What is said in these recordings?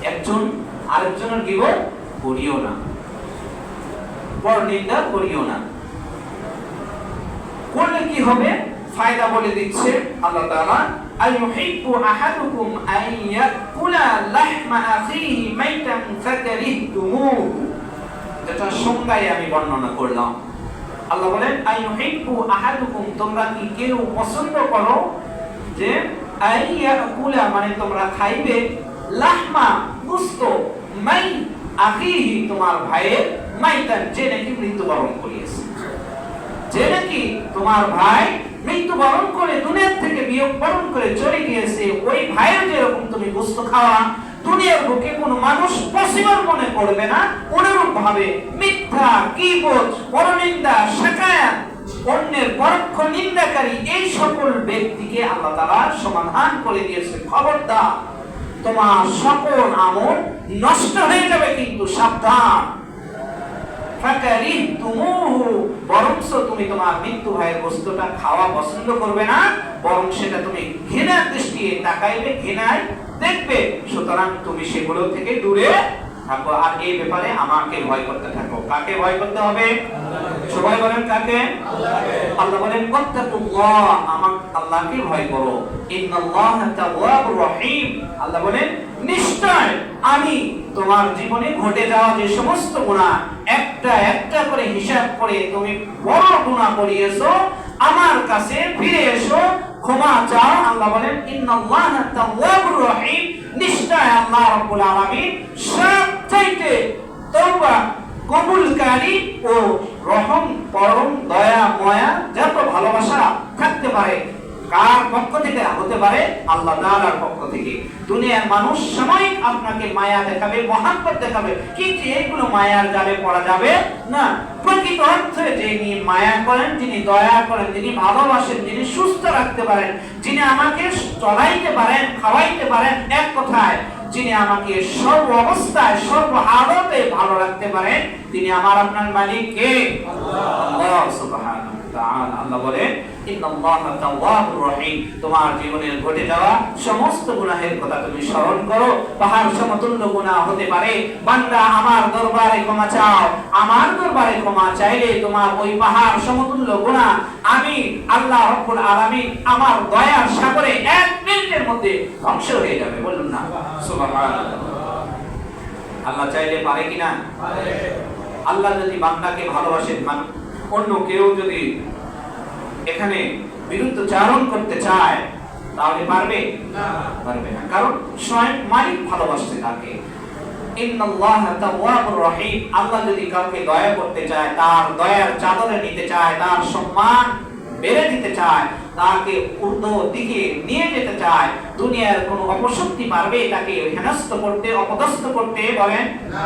একজন আরেকজনের গীবত করিও না, পরনিন্দা করিও না। করলে কি হবে ফায়দা বলে দিচ্ছে আল্লাহ তাআলা, আইয়ুহিব্বু আহাদুকুম আন ইয়াকুলা লাহমা আখিহি মাইতান ফাকারিহতুমুহু, এটা সংজ্ঞায় আমি বর্ণনা করলাম। আল্লাহ বলেন আইয়ুহিব্বু আহাদুকুম, তোমরা কি কেউ পছন্দ করো যে আইয়াকুলা মানে তোমরা খাইবে, লাহমা গোশত, মাই আখিহি তোমার ভাইয়ের, মাইতান যে নাকি মৃত্যুবরণ করিয়েছে, যে নাকি তোমার ভাই মৃত্যুবরণ করে দুনিয়া থেকে বিয়োগ বরণ করে চলে গিয়েছে, ওই ভাইয়ের যেরকম তুমি গোশত খাওয়া দুনিয়ার বুকে কোনো মানুষ পসিবল মনে করবে না, অনুরূপ ভাবে মিথ্যা, গীবত, পরনিন্দা, শাকায়াত, অন্যের পরোক্ষ নিন্দাকারী এই সকল ব্যক্তিকে আল্লাহ তাআলা সমাধান করে দিয়েছে। খবরদার, তোমার সকল আমল নষ্ট হয়ে যাবে, কিন্তু সাবধান। ফাকারিহতুমুহু, বরংস তুমি তোমার মৃত্যু ভাইয়ের বস্তুটা খাওয়া পছন্দ করবে না, বরং সেটা তুমি ঘৃণার দৃষ্টিতে তাকাইবে, ঘৃণায় দেখবে। সুতরাং তুমি সেগুলো থেকে দূরে থাকো, আর এই ব্যাপারে আমাকে ভয় করতে থাকো। কাকে ভয় করতে হবে? সবাই বলেন কাকে? আল্লাহ বলেন ওয়াত্তাকুল্লাহ, আমার আল্লাহকে ভয় করো। ইন্নাল্লাহা তাওয়াবুর রহিম, আল্লাহ বলেন নিশ্চয় আমি তোমার জীবনে ঘটে যাওয়া যে সমস্ত গুনাহ একটা একটা করে হিসাব করে তুমি বড় গুনাহ করিয়েছো, আমার কাছে ফিরে এসো, ক্ষমা চাও। আল্লাহ বলেন ইন্নাল্লাহা তাওয়াবুর রহিম, নিশ্চয় আল্লাহ রাব্বুল আলামিন সবচাইতে তওবা কবুলকারী ও রহম, পরম দয়া ময়া, যত ভালোবাসা থাকতে পারে কার পক্ষ থেকে হতে পারে? আল্লাহ তাআলার পক্ষ থেকে। দুনিয়ার মানুষ সাময়িক আপনাকে মায়া দেখাবে, মহব্বত দেখাবে, কিন্তু এইগুলো মায়ার জালে পড়া যাবে না। প্রকৃত অর্থে যিনি মায়া করেন, যিনি দয়া করেন, যিনি ভালোবাসেন, যিনি সুস্থ রাখতে পারেন, যিনি আমাকে চলাইতে পারেন, খাওয়াইতে পারেন, এক কথায় যিনি আমাকে সর্ব অবস্থায় সর্ব হালতে ভালো রাখতে পারেন, তিনি আমার আপনার মালিক কে? আল্লাহ সুবহানাহু ওয়া তাআলা। আল্লাহ বলেন ইন্নাল্লাহা তাওয়াবুর রহিম, তোমার জীবনের ঘটে যাওয়া সমস্ত গুনাহের কথা তুমি স্মরণ করো। পাহাড় সমতুল্য গুনাহ হতে পারে, বান্দা আমার দরবারে ক্ষমা চাও, আমার দরবারে ক্ষমা চাইলে তোমার ওই পাহাড় সমতুল্য গুনাহ আমি আল্লাহ রাব্বুল আলামিন আমার দয়ার সাগরে 1 মিনিটের মধ্যে ধ্বংস হয়ে যাবে। বলুন না সুবহানাল্লাহ। আল্লাহ চাইলে পারে কিনা? পারে। আল্লাহ যদি বান্দাকে ভালোবাসেন, অন্য কেউ যদি এখানে বিরুদ্ধচারণ করতে চায় তাহলে পারবে না? পারবে না, কারণ স্বয়ং মালিক ভালোবাসতে থাকে। ইন্নাল্লাহা তাওয়াবুর রহিম, আল্লাহ যদি কাউকে দয়া করতে চায়, তার দয়ার চাদরে নিতে চায়, তার সম্মান বেড়ে দিতে চায়, তাকে উর্ধ্ব দিকে নিয়ে যেতে চায়, দুনিয়ার কোনো অপশক্তি পারবে তাকে হেনস্থ করতে, অপদস্থ করতে? বলেন না,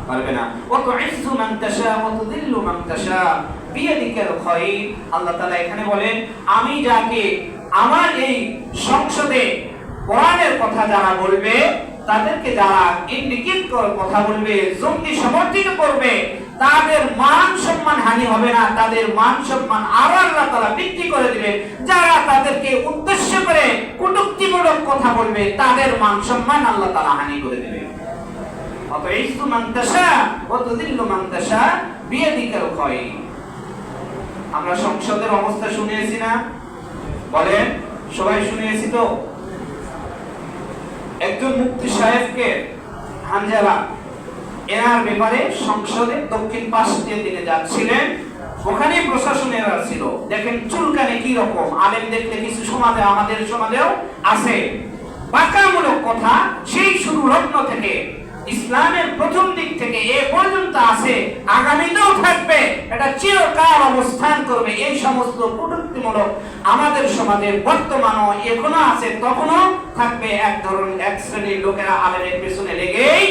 পারবে না। ওয়া তুইজ্জু মান তাশা ওয়া তুযিল্লু মান তাশা বিয়াদিকাল খায়র, আল্লাহ তাআলা এখানে বলেন আমি যাকে আমার এই সংসদে কোরআনের কথা যারা বলবে, তাদেরকে যারা ইন্ডিকেট করে কথা বলবে, জঙ্গি সমর্থিত করবে, তাদের মান সম্মান হানি হবে না, তাদের মান সম্মান আরো আল্লাহ তাআলা বৃদ্ধি করে দিবে। যারা তাদেরকে উদ্দেশ্য করে কটূক্তিমূলক কথা বলবে, তাদের মান সম্মান আল্লাহ তাআলা হানি করে দিবে। অতএব মান তাশা ওয়া তুযিল্লু মান তাশা বিয়াদিকাল খায়র। আমরা সংসদের অবস্থা শুনিয়েছি না? বলেন সবাই শুনিয়েছি তো? একজন মুফতি সাহেবকে হানজালা, এনার ব্যাপারে সংসদের দক্ষিণ পাশ দিয়ে তিনি যাচ্ছিলেন, ওখানে প্রশাসনেরা ছিল। দেখেন চুলকানি কি রকম, আলেম দেখলে কিছু সমাজে, আমাদের সমাজেও আছে বাঁকামূলক কথা, সেই শুরু লগ্ন থেকে ইসলামের প্রথম দিক থেকে এ পর্যন্ত আছে, আগামীতেও থাকবে, এটা চিরকাল অবস্থান করবে। এই সমস্ত কটূক্তিমূলক আমাদের সমাজে বর্তমানও এখনো আছে, তখনও থাকবে। এক ধরনের এক শ্রেণীর লোকেরা আলেমের পেছনে লেগেই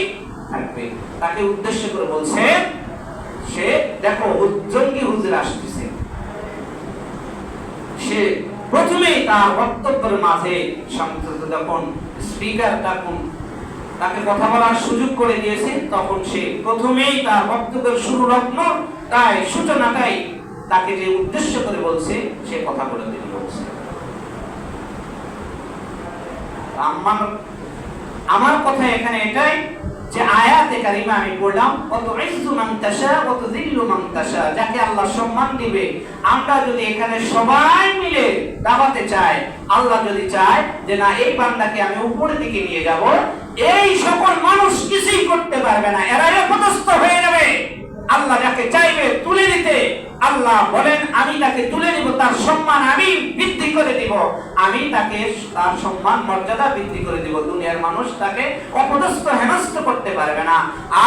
থাকবে। তাকে উদ্দেশ্য করে বলছে, সে দেখো জঙ্গি হুজুর আসতেছে। সে প্রথমেই তার বক্তব্যের মাঝে যখন স্পিকার তাকে কথা বলার সুযোগ করে দিয়েছে, তখন সে প্রথমেই তার বক্তব্যের শুরু লগ্ন তাই সূচনাটাই তাকে যে উদ্দেশ্য করে বলছে সে কথা বলে দিতে বলছে। আমার কথা এখানে এটাই যে আয়াতে কারিমা আমি পড়লাম, ওয়াতুইজ্জু মান তাশা ওয়া তুযিল্লু মান তাশা, যাকে আল্লাহ সম্মান দিবে। আমরা যদি এখানে সবাই মিলে দাওয়াতে চাই, আল্লাহ যদি চায় যে না এই বান্দাকে আমি উপরের দিকে নিয়ে যাব, এই সকল মানুষ কিছুই করতে পারবে না, এরা অপদস্থ হয়ে যাবে। আল্লাহ যাকে চাইবে তুলে দিতে, আল্লাহ বলেন আমি তাকে তুলে নিব, তার সম্মান আমি বৃদ্ধি করে দিব, আমি তাকে তার সম্মান মর্যাদা বৃদ্ধি করে দিব। দুনিয়ার মানুষ তাকে অপদস্থ হেনস্থ করতে পারবে না।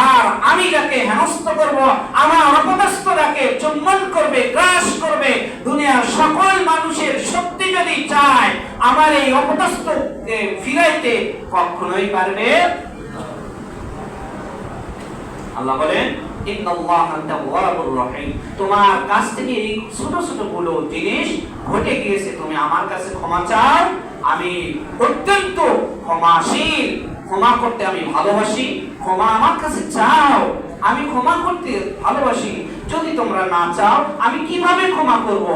আর আমি যাকে হেনস্থ করব, আমার অপদস্থ তাকে চুম্বন করবে, গ্রাস করবে। দুনিয়ার সকল মানুষের শক্তি যদি চায় আমার এই অপদস্থকে ফিরাইতে, কখনোই পারবে। আল্লাহ বলেন ইন্নাল্লাহা তাওয়াবুর রহিম, তোমার কাছ থেকে এই ছোট ছোট গুলো জিনিস ঘটে গিয়েছে, তুমি আমার কাছে ক্ষমা চাও, আমি অত্যন্ত ক্ষমাশীল, ক্ষমা করতে আমি ভালোবাসি। ক্ষমা আমার কাছে চাও, আমি ক্ষমা করতে ভালোবাসি। যদি তোমরা না চাও আমি কিভাবে ক্ষমা করব?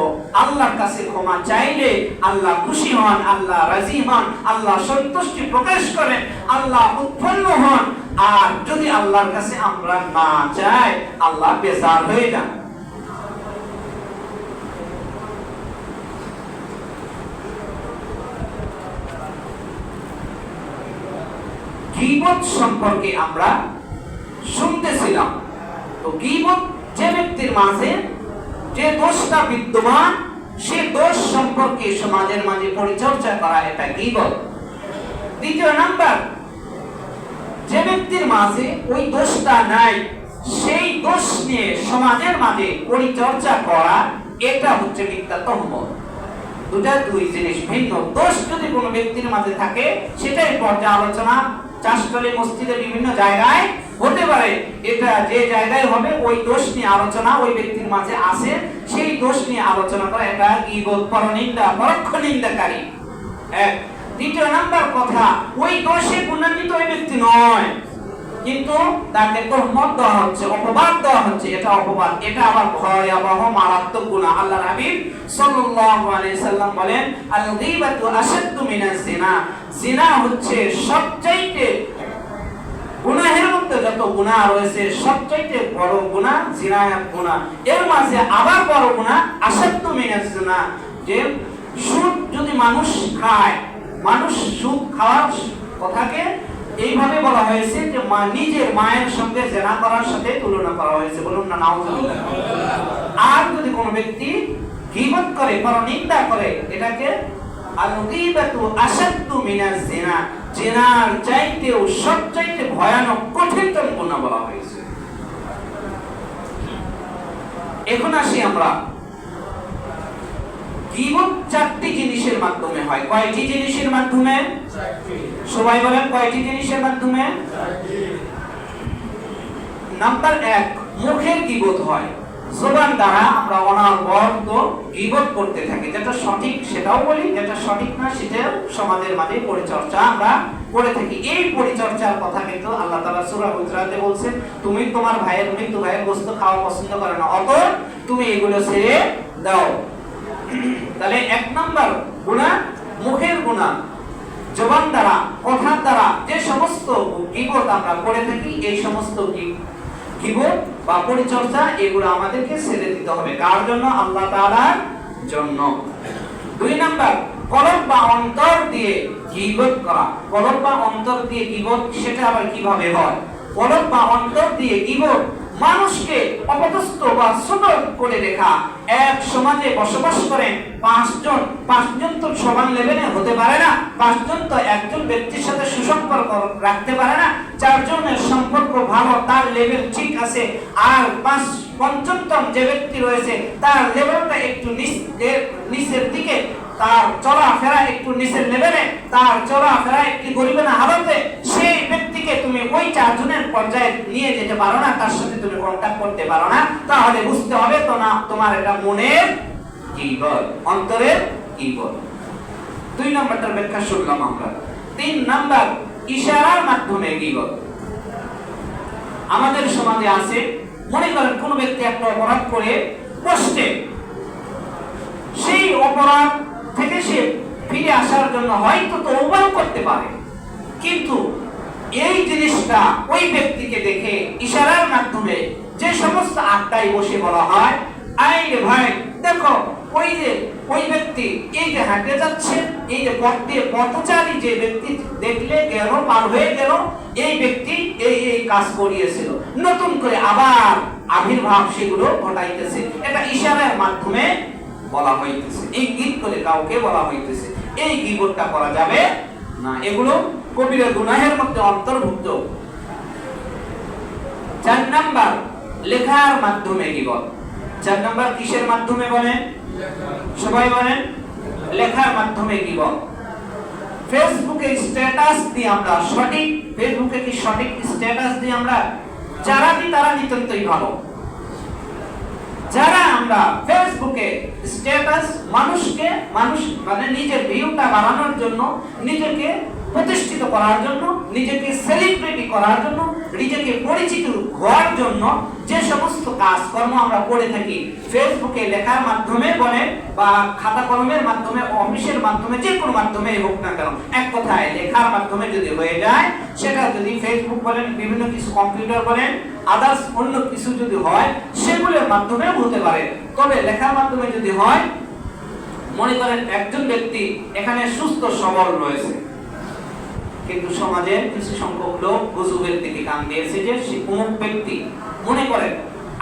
আল্লাহর কাছে ক্ষমা চাইলে আল্লাহ খুশি হন, আল্লাহ রাজি হন, আল্লাহ সন্তুষ্টি প্রকাশ করেন, আল্লাহ উৎপন্ন হন। আর যদি আল্লাহর কাছে আমরা না চাই, আল্লাহ বেজার হয়ে যান। গীবত সম্পর্কে আমরা শুনতেছিলাম। তো গীবত যে ব্যক্তির মাঝে যে দোষটা বিদ্যমান, সে দোষ সম্পর্কে সমাজের মাঝে পরিচর্যা করা, এটা গীবত। দ্বিতীয় নাম্বার, যে ব্যক্তির মাঝে ওই দোষটা নাই, সেই দোষ নিয়ে সমাজের মাঝে পরিচর্যা করা, এটা হচ্ছে মিথ্যা তহমত। দুই জিনিস ভিন্ন। দোষ যদি কোনো ব্যক্তির মাঝে থাকে, সেটাই পর্যালোচনা চাষতলী মসজিদে বিভিন্ন জায়গায় হতে পারে। এটা যে জায়গায় হবে ওই দোষ নিয়ে আলোচনা ওই ব্যক্তির মাঝে আছে, সেই দোষ নিয়ে আলোচনা করা, এটা গীবত, পরনিন্দা, পরোক্ষ নিন্দাকারী। এক। দ্বিতীয় নাম্বার কথা, ওই দোষে গুণান্বিত ওই ব্যক্তি নয়, কিন্তু তাকে তহমত দেওয়া হচ্ছে, অপবাদ দেওয়া হচ্ছে, এটা অপবাদ। এটা আবার ভয়াবহ মারাত্মক গুনাহ। আল্লাহর হাবিব সাল্লাল্লাহু আলাইহি সাল্লাম বলেন, আল গীবাতু আশাদ্দু মিনাজ জিনা, জিনা হচ্ছে সবচাইতে গুনাহের মধ্যে যত গুনাহ রয়েছে সবচাইতে বড় গুনাহ জিনা গুনাহ। এর মাঝে আবার বড় গুনাহ আশাদ্দু মিনাজ জিনা, যে সুদ যদি মানুষ খায়, মানুষ সুদ খাওয়ার কথাকে এইভাবে বলা হয়েছে যে নিজের মায়ের সঙ্গে জেনা করার সাথে তুলনা করা হয়েছে। বলুন না নাউজুবিল্লাহ। আর যদি কোনো ব্যক্তি গীবত করে, পরনিন্দা করে, এটাকে আল গীবাতু আশাদ্দু মিনাজ জিনা, জিনার চাইতেও সবচাইতে ভয়ানক কঠিনতম গুনাহ বলা হয়েছে। এখন আসি আমরা, গীবত চারটি জিনিসের মাধ্যমে হয়। কয়টি জিনিসের মাধ্যমে? সবাই বলেন কয়টি জিনিসের মাধ্যমে? নাম্বার 1, মুখের গীবত হয়। জবান দ্বারা আমরা অনবরত গীবত করতে থাকি, যেটা সঠিক সেটাও বলি, যেটা সঠিক না সেটাও সমাজের মাঝে পরিচর্যা আমরা করে থাকি। এই পরিচর্যার কথা কিন্তু আল্লাহ তাআলা সূরা হুজরাতে বলছেন, তুমি তোমার ভাইয়ের মৃত্যু ভাইয়ের গোশত খাওয়া পছন্দ করো না, অতএব তুমি এগুলো ছেড়ে দাও। তাহলে 1 নাম্বার গুনাহ মুখের গুনাহ, জবান দ্বারা, কথার দ্বারা যে সমস্ত গীবত আমরা করে থাকি, এই সমস্ত গীবত বা পরিচর্যা এগুলো আমাদেরকে ছেড়ে দিতে হবে। কার জন্য? আল্লাহ তাআলার জন্য। 2 নাম্বার, কলব বা অন্তর দিয়ে গীবত করা। কলব বা অন্তর দিয়ে গীবত, সেটা আবার কিভাবে হয়? কলব বা অন্তর দিয়ে গীবত মানুষকে অপদস্থ বা ছোট করে দেখা। এক সমাজে বসবাস করেন 5 জন, 5 জন তো সমান লেভেলে হতে পারে না, 5 জন তো একজন ব্যক্তির সাথে সুসম্পর্ক রাখতে পারে না। 4 জনের সম্পর্ক ভালো, তার লেভেল ঠিক আছে, আর 5ম যে ব্যক্তি রয়েছে তার লেভেলটা একটু নিচের দিকে, তার চলাফেরা একটু নিচের লেভেলে, তার চলাফেরা একটু গরিবের হালতে, সেই ব্যক্তিকে তুমি ওই 4 জনের পর্যায়ে নিয়ে যেতে পারো না, তার সাথে তুমি কন্টাক্ট করতে পারো না, তাহলে বুঝতে হবে তো না তোমার এটা মনের গীবত, অন্তরের গীবত। 2 নাম্বারটার ব্যাখ্যা শুনলাম আমরা। 3 নাম্বার, ইশারার মাধ্যমে গীবত। আমাদের সমাজে আছে, মনে করেন কোন ব্যক্তি একটা অপরাধ করে বসছে, সেই অপরাধ থেকে সে ফিরে আসার জন্য হয়তো তওবা করতে পারে, কিন্তু এই জিনিসটা ওই ব্যক্তিকে দেখে ইশারার মাধ্যমে যে সমস্ত আড্ডায় বসে বলা হয়, আই রে ভাই দেখো ওই ব্যক্তি এই যে হাঁটে যাচ্ছে, এই যে পথ দিয়ে পথচারী যে ব্যক্তি দেখলে গেল, পার হয়ে গেল, এই ব্যক্তি এই কাজ করিয়েছিল, নতুন করে আবার আবির্ভাব সেগুলো ঘটাইতেছে। এটা ইশারার মাধ্যমে বলা হইতেছে, ইঙ্গিত করে কাউকে বলা হইতেছে। এই গীবতটা করা যাবে না, এগুলো কবিরা গুনাহের মধ্যে অন্তর্ভুক্ত। 4 নাম্বার লেখার মাধ্যমে গীবত। 4 নাম্বার কিসের মাধ্যমে বলেন? সবাই বলেন, লেখার মাধ্যমে গীবত। ফেসবুকে স্ট্যাটাস দিয়ে আমরা ফেসবুকে কি সঠিক স্ট্যাটাস দিয়ে আমরা যারা দিই তারা নিতান্তই ভালো। যারা আমরা ফেসবুকে স্ট্যাটাস মানুষ মানে নিজের ভিউটা বাড়ানোর জন্য, নিজেকে প্রতিষ্ঠিত করার জন্য, নিজেকে সেলিব্রিটি করার জন্য, নিজেকে পরিচিত হওয়ার জন্য যে সমস্ত কাজকর্ম আমরা করে থাকি, ফেসবুকে লেখার মাধ্যমে বলেন বা খাতা কলমের মাধ্যমে, অফিসের মাধ্যমে, যে কোনো মাধ্যমে হোক না কেন, এক কথায় লেখার মাধ্যমে যদি হয়ে যায়, সেটা যদি ফেসবুক বলেন, বিভিন্ন কিছু কম্পিউটার বলেন, আদার্স অন্য কিছু যদি হয়, সেগুলোর মাধ্যমে হতে পারে। তবে লেখার মাধ্যমে যদি হয়, মনে করেন একজন ব্যক্তি এখানে সুস্থ সবল রয়েছে, কিন্তু সমাজের কিছু সংখ্যক লোক গুজবের দিকে কান দিয়েছে যে সে অমুক ব্যক্তি, মনে করেন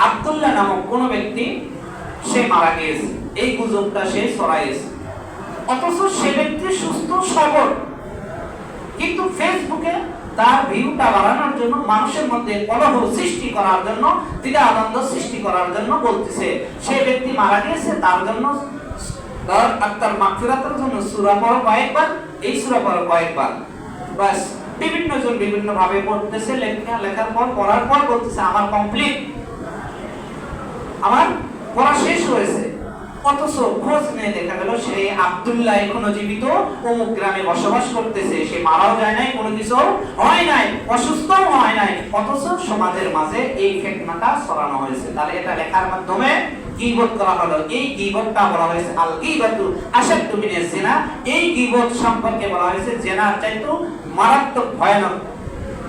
আব্দুল্লাহ নামক কোন ব্যক্তি, সে মারা গিয়েছে, এই গুজবটা সে ছড়াইছে, অথচ সে ব্যক্তি সুস্থ সবল, কিন্তু ফেসবুকে তার ভিউটা বাড়ানোর জন্য, মানুষের মধ্যে কলহ সৃষ্টি করার জন্য, দ্বিধাদ্বন্দ্ব সৃষ্টি করার জন্য বলতেছে সে ব্যক্তি মারা গিয়েছে, তার জন্য তার আত্মার মাগফিরাতের জন্য সূরা পড়ো কয়েকবার, এই সূরা পড়ো কয়েকবার, বাস। বিভিন্ন জন বিভিন্ন ভাবে পড়তেছে, লেখার পর পড়ার পর বলতেছে আমার কমপ্লিট, আমার পড়া শেষ হয়েছে, অথচ খোঁজ নিয়ে দেখা গেল সেই আব্দুল্লাহ এখনো জীবিত, অমুক গ্রামে বসবাস করতেছে, সে মারাও যায় নাই, কোনো কিছু হয় নাই, অসুস্থও হয় নাই, অথচ সমাজের মাঝে এই ফিতনাটা ছড়ানো হয়েছে। তাহলে এটা লেখার মাধ্যমে গীবত করা হলো। এই গীবতটা বলা হয়েছে আল গীবাতু আশাদ্দু মিনাজ জিনা। এই গীবত সম্পর্কে বলা হয়েছে জিনার চাইতেও মারাত্মক ভয়ানক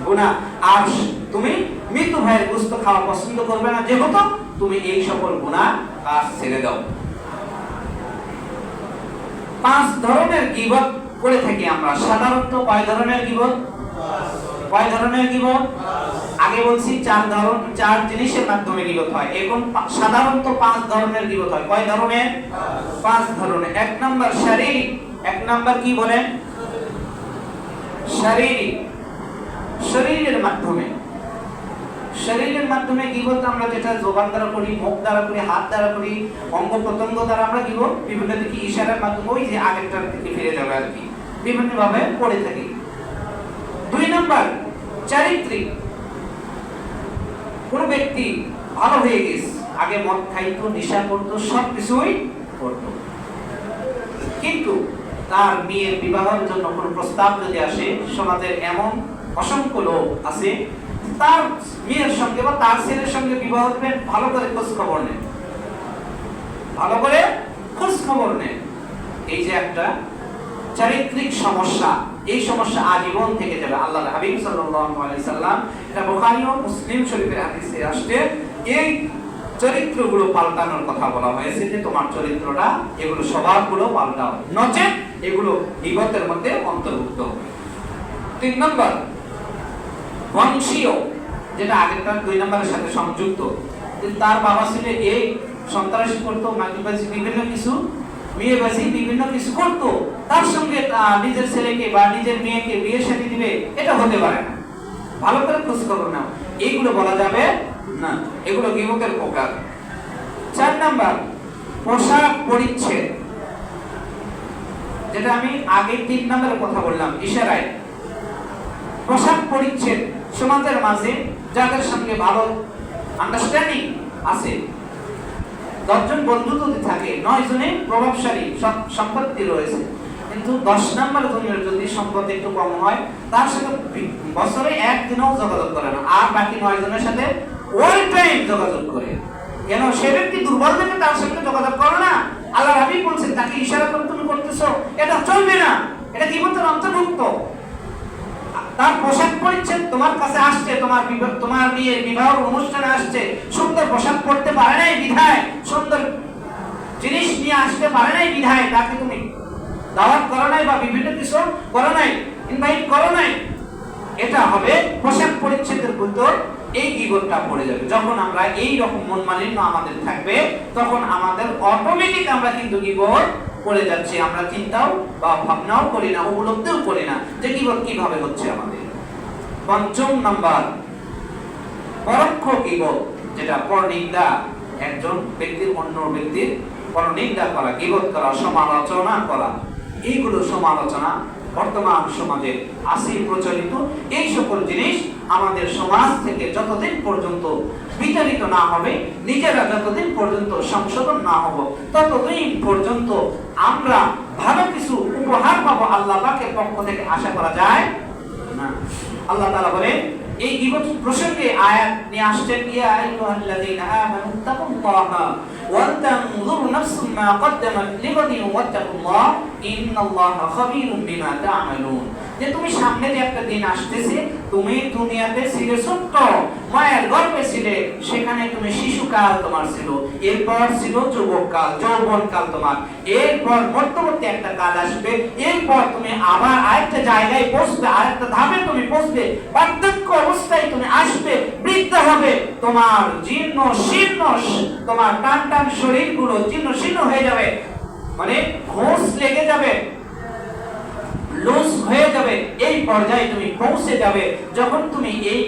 গুনাহ। আর তুমি মৃত্যু ভাইয়ের গোশত খাওয়া পছন্দ করবে না, যেহেতু তুমি এই সকল গুনাহ কাজ ছেড়ে দাও। 5 ধরনের গীবত করে থাকি আমরা সাধারণত। কয় ধরনের গীবত? কয় ধরনের গীবত? আগে বলছি 4 জিনিসের মাধ্যমে গীবত হয়, এখন সাধারণত 5 ধরনের গীবত হয়। কয় ধরনের? 5 ধরনের। 1 নাম্বার শারীরিক। 1 নাম্বার কি বলেন? শারীরিক, শরীরের মাধ্যমে। শরীরের মাধ্যমে গীবত আমরা যেটা জবান দ্বারা করি, মুখ দ্বারা করি, হাত দ্বারা করি, অঙ্গ প্রত্যঙ্গ দ্বারা আমরা গীবত বিভিন্ন দিকে ইশারার মাধ্যমে, ওই যে আগেরটার দিকে ফিরে যাবে আর কি, বিভিন্ন ভাবে করে থাকি। 2 নাম্বার চারিত্রিক। কোন ব্যক্তি ভালো হয়ে গেছে, আগে মদ খাইতো, নেশা করতো, সবকিছুই করতো, কিন্তু তার মেয়ের বিবাহের জন্য কোন প্রস্তাব যদি আসে, সমাজের এমন অসংখ্য লোক আছে, তার মেয়ের সঙ্গে বা তার ছেলের সঙ্গে বিবাহ দিবেন, ভালো করে খোঁজ খবর নেন, ভালো করে খোঁজ খবর নেন। এই যে একটা চারিত্রিক সমস্যা, এই সমস্যা আজীবন থেকে যাবে। আল্লাহর হাবিব সাল্লাল্লাহু আলাইহি সাল্লাম, এটা বুখারী ও মুসলিম শরীফের হাদিসে আসছে, এই চরিত্রগুলো পাল্টানোর কথা বলা হয়েছে যে তোমার চরিত্রটা, এগুলো স্বভাবগুলো পাল্টাও, নচেত এগুলো গীবতের মধ্যে অন্তর্ভুক্ত হবে। 3 নম্বর বংশীয়, যেটা আগেরটার 2 নম্বরের সাথে সংযুক্ত। তার বাবা ছিল এই সন্ত্রাসী করতো, মাগিবাজি, বিভিন্ন কিছু, মেয়েবাজি, বিভিন্ন কিছু করতো, তার সঙ্গে নিজের ছেলেকে বা নিজের মেয়েকে বিয়ে শাদী দিবে, এটা হতে পারে না। ভালো করে খোঁজ খবর নাও, এইগুলো বলা যাবে না, এগুলো গীবতের প্রকার। 4 নাম্বার পোশাক পরিচ্ছদ, যেটা আমি আগে 3 নম্বরের কথা বললাম, ইশারায়। পোশাক পরিচ্ছদ সমাজের মাঝে যাদের সঙ্গে ভালো আন্ডারস্ট্যান্ডিং আছে, 10 জন বন্ধু যদি থাকে, 9 জনে প্রভাবশালী সম্পত্তি রয়েছে, কিন্তু 10 নম্বর জনের যদি সম্পত্তি একটু কম হয়, তার সাথে বছরে 1 দিনও যোগাযোগ করে না, আর বাকি 9 জনের সাথে অল টাইম যোগাযোগ করে। কেন? সে ব্যক্তি দুর্বল থেকে তার সঙ্গে যোগাযোগ করে না। আল্লাহর হাবিব বলছেন তাকে ইশারা করে তুমি করতেছো, এটা চলবে না, এটা গীবতের অন্তর্ভুক্ত। তার পোশাক পরিচ্ছদ তোমার কাছে আসছে, তোমার মেয়ের বিবাহ অনুষ্ঠানে আসছে, সুন্দর পোশাক পরতে পারে নাই বিধায়, সুন্দর জিনিস নিয়ে আসতে পারে নাই বিধায় তাকে তুমি দাওয়াত করো নাই বা বিভিন্ন কিছু করো নাই, ইনভাইট করো নাই, এটা হবে পোশাক পরিচ্ছদের ভিতর এই গীবতটা পড়ে যাবে। যখন আমরা এই রকম মন মালিন্য আমাদের থাকবে, তখন আমাদের অটোমেটিক আমরা কিন্তু গীবত করে যাচ্ছি, আমরা চিন্তাও বা ভাবনাও করি না, উপলব্ধিও করি না যে গীবত কিভাবে হচ্ছে আমাদের। পঞ্চম নাম্বার পরোক্ষ গীবত, যেটা পরনিন্দা, একজন ব্যক্তির অন্য ব্যক্তির পরনিন্দা করা, গীবত করা, সমালোচনা করা। এইগুলো সমালোচনা বর্তমান সমাজে আছে প্রচলিত। এই সকল জিনিস আমাদের সমাজ থেকে যতদিন পর্যন্ত বিতাড়িত না হবে, নিজেরা যতদিন পর্যন্ত সংশোধন না হব, ততদিন পর্যন্ত আমরা ভালো কিছু উপহার পাবো আল্লাহ পাকের পক্ষ থেকে আশা করা যায় না। আল্লাহ তাআলা বলেন এই গীবত প্রসঙ্গে আয়াত নিয়ে আসছেন, ইয়া আইয়ুহাল্লাযীনা আমানু তাকুল্লাহা ওয়া তানজুর নাফসুম মা কদ্দামাত লিগাদিন ওয়াত্তাকুল্লাহ ইন্নাল্লাহা খাবীরুম বিমা তা'মালুন। যে তুমি সামনে যে একটা দিন আসতেছে, তুমি দুনিয়াতে ছিলে ছোট্ট, মায়ের গর্ভে ছিলে, সেখানে তুমি শিশুকাল তোমার ছিল, এরপর ছিল যুবককাল, যৌবনকাল তোমার, এরপর মধ্যবর্তী একটা কাল আসবে, এরপর তুমি আবার আরেকটা জায়গায় পৌঁছবে, আরেকটা ধাপে তুমি পৌঁছবে, বার্ধক্য অবস্থায় তুমি আসবে, বৃদ্ধ হবে, তোমার জীর্ণ শীর্ণ, তোমার টান টান শরীরগুলো জীর্ণ শীর্ণ হয়ে যাবে, মানে ঘোষ লেগে যাবে, লুজ হয়ে যাবে, এই পর্যায়ে তুমি পৌঁছে যাবে। যখন তুমি এই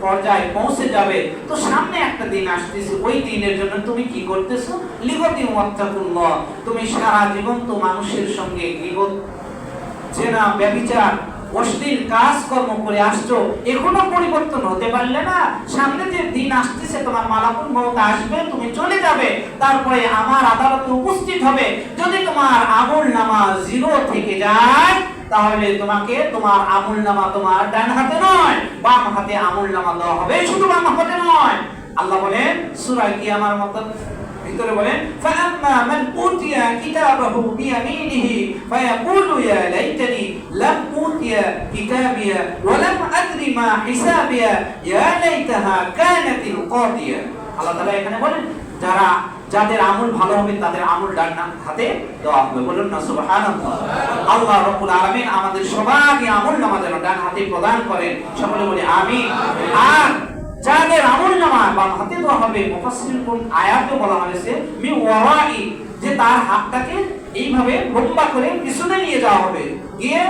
পর্যায়ে পৌঁছে যাবে, তো সামনে একটা দিন আসতেছে, ওই দিনের জন্য তুমি কি করতেছো? লিগতি ওয়াত্তাকুল্লাহ। তুমি সারা জীবন তো মানুষের সঙ্গে গীবত, জেনা, ব্যভিচার, অশ্লীল কাজকর্ম করে আসছো, এখনো পরিবর্তন হতে পারলে না? সামনে যে দিন আসতেছে, তোমার মালাকুল মউত আসবে, তুমি চলে যাবে, তারপরে আমার আদালতে উপস্থিত হবে। যদি তোমার আমলনামা জিরো থেকে যায়, তাহলে তোমাকে তোমার আমলনামা তোমার ডান হাতে নয়, বাম হাতে আমলনামা দেওয়া হবে, শুধু বাম হাতে নয়। আল্লাহ বলেন সূরা কিয়ামার মতো ভিতরে বলেন, ফাআম্মা মান উতিয়া কিতাবাহু বিয়ামিনিহি ফায়াকুলু ইয়া লাইতানি লাম উতিয়া কিতাবিয়া ওয়া লাম আদরি মা হিসাবিয়া ইয়া লাইতাহা কানাতিল কাদিয়া। আল্লাহ তাআলা এখানে বলেন, যাদের আমল ভালো হবে তাদের আমল ডান হাতে দেওয়া হবে। বলুন না সুবহানাল্লাহ। আল্লাহ রাব্বুল আলামিন আমাদের সবারই আমলনামা যেন ডান হাতে প্রদান করেন, সকলে বলি আমিন। আর যাদের আমলনামা বাম হাতে দেওয়া হবে, মুফাসসিরিন কোন আয়াতে বলা হয়েছে মি ওয়ারাই, যে তার হাতটাকে এইভাবে লম্বা করে পিছনে নিয়ে যাওয়া হবে, গিয়ে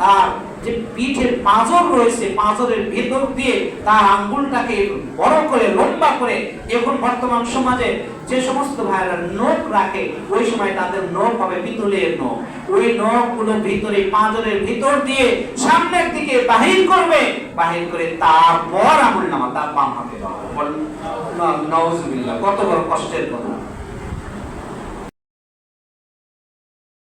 তার যে পিঠের পাঁজর রয়েছে, পাঁজরের ভেতর দিয়ে তার আঙ্গুলটাকে বড় করে লম্বা করে, এখন বর্তমান সমাজে যে সমস্ত ভাইরা নখ রাখে, ওই সময় তাদের নখ হবে পিতলের নখ, ওই নখগুলো ভিতরে পাঁজরের ভিতর দিয়ে সামনের দিকে বাহির করবে, বাহির করে তারপর আমলনামা তার বাম হাতে দেওয়া হবে। নাউজুবিল্লাহ, কত বড় কষ্টের কথা।